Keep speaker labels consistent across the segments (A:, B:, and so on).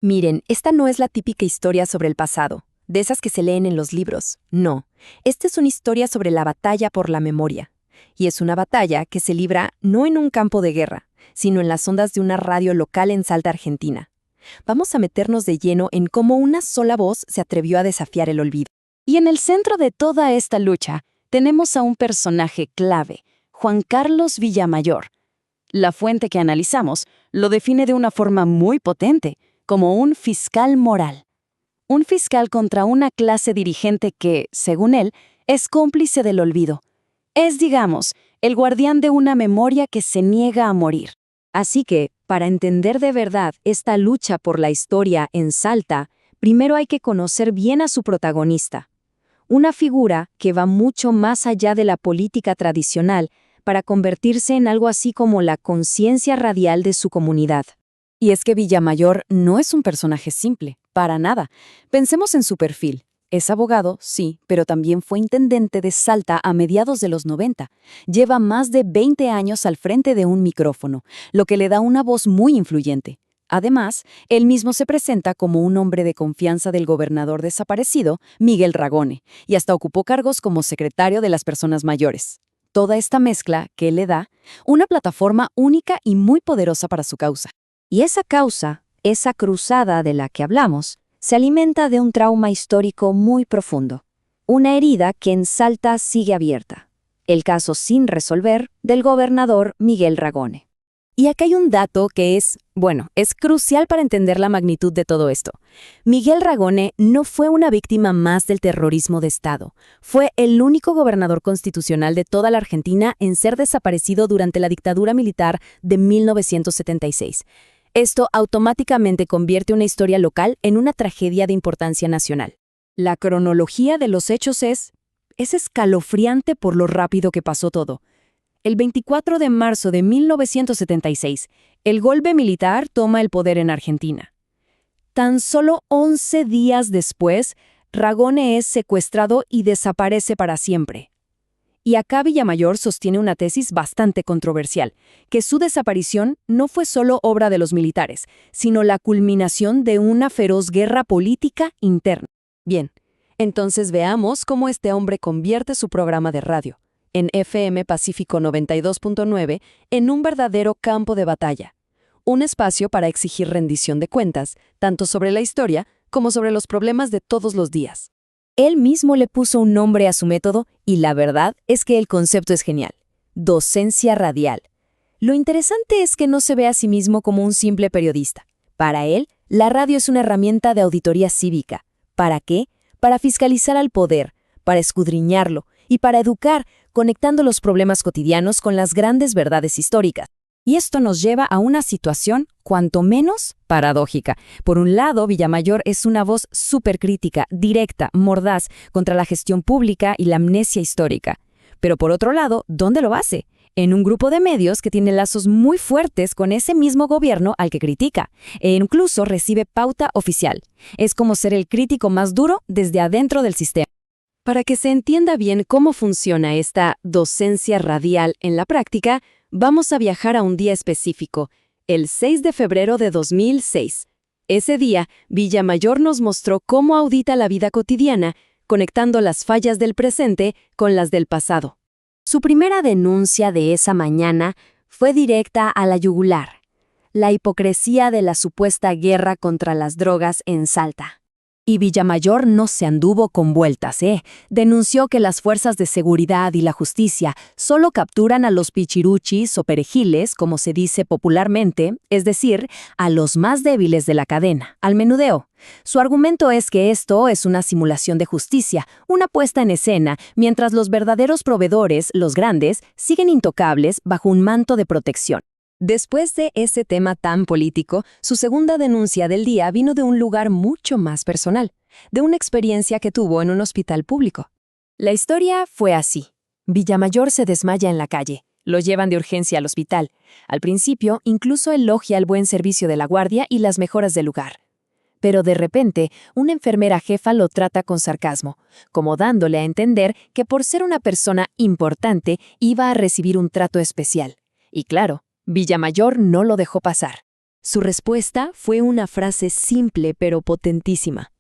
A: Miren, esta no es la típica historia sobre el pasado, de esas que se leen en los libros. No, esta es una historia sobre la batalla por la memoria. Y es una batalla que se libra no en un campo de guerra, sino en las ondas de una radio local en Salta, Argentina. Vamos a meternos de lleno en cómo una sola voz se atrevió a desafiar el olvido.
B: Y en el centro de toda esta lucha, tenemos a un personaje clave, Juan Carlos Villamayor. La fuente que analizamos lo define de una forma muy potente, como un fiscal moral. Un fiscal contra una clase dirigente que, según él, es cómplice del olvido. Es, digamos, el guardián de una memoria que se niega a morir.
A: Así que, para entender de verdad esta lucha por la historia en Salta, primero hay que conocer bien a su protagonista. Una figura que va mucho más allá de la política tradicional para convertirse en algo así como la conciencia radial de su comunidad.
B: Y es que Villamayor no es un personaje simple, para nada. Pensemos en su perfil. Es abogado, sí, pero también fue intendente de Salta a mediados de los 90. Lleva más de 20 años al frente de un micrófono, lo que le da una voz muy influyente. Además, él mismo se presenta como un hombre de confianza del gobernador desaparecido, Miguel Ragone, y hasta ocupó cargos como secretario de las personas mayores. Toda esta mezcla que le da una plataforma única y muy poderosa para su causa.
A: Y esa causa, esa cruzada de la que hablamos, se alimenta de un trauma histórico muy profundo. Una herida que en Salta sigue abierta. El caso sin resolver del gobernador Miguel Ragone.
B: Y acá hay un dato que es crucial para entender la magnitud de todo esto. Miguel Ragone no fue una víctima más del terrorismo de Estado. Fue el único gobernador constitucional de toda la Argentina en ser desaparecido durante la dictadura militar de 1976. Esto automáticamente convierte una historia local en una tragedia de importancia nacional. La cronología de los hechos es escalofriante por lo rápido que pasó todo. El 24 de marzo de 1976, el golpe militar toma el poder en Argentina. Tan solo 11 días después, Ragone es secuestrado y desaparece para siempre. Y acá Villamayor sostiene una tesis bastante controversial, que su desaparición no fue solo obra de los militares, sino la culminación de una feroz guerra política interna. Bien, entonces veamos cómo este hombre convierte su programa de radio, en FM Pacífico 92.9, en un verdadero campo de batalla. Un espacio para exigir rendición de cuentas, tanto sobre la historia como sobre los problemas de todos los días. Él mismo le puso un nombre a su método y la verdad es que el concepto es genial. Docencia radial. Lo interesante es que no se ve a sí mismo como un simple periodista. Para él, la radio es una herramienta de auditoría cívica. ¿Para qué? Para fiscalizar al poder, para escudriñarlo y para educar, conectando los problemas cotidianos con las grandes verdades históricas. Y esto nos lleva a una situación, cuanto menos, paradójica. Por un lado, Villamayor es una voz supercrítica, directa, mordaz, contra la gestión pública y la amnesia histórica. Pero por otro lado, ¿dónde lo hace? En un grupo de medios que tiene lazos muy fuertes con ese mismo gobierno al que critica, e incluso recibe pauta oficial. Es como ser el crítico más duro desde adentro del sistema. Para que se entienda bien cómo funciona esta docencia radial en la práctica, vamos a viajar a un día específico, el 6 de febrero de 2006. Ese día, Villamayor nos mostró cómo audita la vida cotidiana, conectando las fallas del presente con las del pasado. Su primera denuncia de esa mañana fue directa a la yugular: la hipocresía de la supuesta guerra contra las drogas en Salta. Y Villamayor no se anduvo con vueltas, Denunció que las fuerzas de seguridad y la justicia solo capturan a los pichiruchis o perejiles, como se dice popularmente, es decir, a los más débiles de la cadena, al menudeo. Su argumento es que esto es una simulación de justicia, una puesta en escena, mientras los verdaderos proveedores, los grandes, siguen intocables bajo un manto de protección. Después de ese tema tan político, su segunda denuncia del día vino de un lugar mucho más personal, de una experiencia que tuvo en un hospital público. La historia fue así. Villamayor se desmaya en la calle. Lo llevan de urgencia al hospital. Al principio, incluso elogia el buen servicio de la guardia y las mejoras del lugar. Pero de repente, una enfermera jefa lo trata con sarcasmo, como dándole a entender que por ser una persona importante iba a recibir un trato especial. Y claro, Villamayor no lo dejó pasar.
A: Su respuesta fue una frase simple pero potentísima.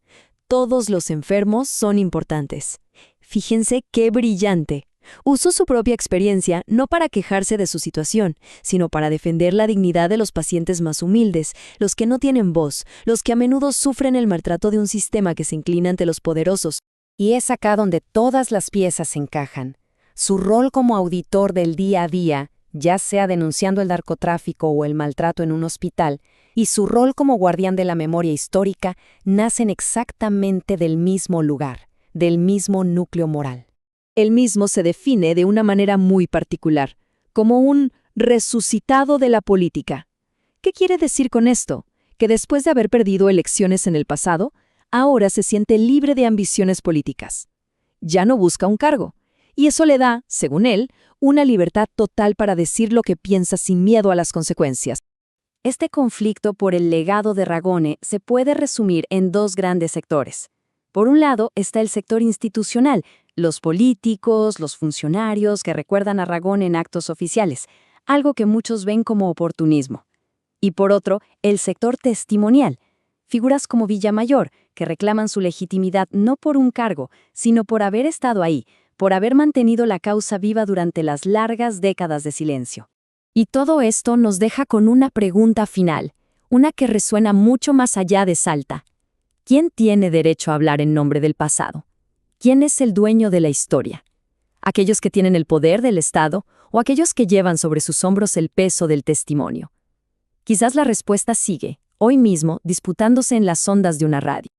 A: Todos los enfermos son importantes. Fíjense qué brillante. Usó su propia experiencia no para quejarse de su situación, sino para defender la dignidad de los pacientes más humildes, los que no tienen voz, los que a menudo sufren el maltrato de un sistema que se inclina ante los poderosos. Y es acá donde todas las piezas se encajan. Su rol como auditor del día a día, ya sea denunciando el narcotráfico o el maltrato en un hospital, y su rol como guardián de la memoria histórica, nacen exactamente del mismo lugar, del mismo núcleo moral. Él mismo se define de una manera muy particular, como un resucitado de la política. ¿Qué quiere decir con esto? Que después de haber perdido elecciones en el pasado, ahora se siente libre de ambiciones políticas. Ya no busca un cargo, y eso le da, según él, una libertad total para decir lo que piensa sin miedo a las consecuencias. Este conflicto por el legado de Ragone se puede resumir en dos grandes sectores. Por un lado está el sector institucional, los políticos, los funcionarios que recuerdan a Ragone en actos oficiales, algo que muchos ven como oportunismo. Y por otro, el sector testimonial, figuras como Villamayor, que reclaman su legitimidad no por un cargo, sino por haber estado ahí, por haber mantenido la causa viva durante las largas décadas de silencio. Y todo esto nos deja con una pregunta final, una que resuena mucho más allá de Salta. ¿Quién tiene derecho a hablar en nombre del pasado? ¿Quién es el dueño de la historia? ¿Aquellos que tienen el poder del Estado o aquellos que llevan sobre sus hombros el peso del testimonio? Quizás la respuesta sigue, hoy mismo, disputándose en las ondas de una radio.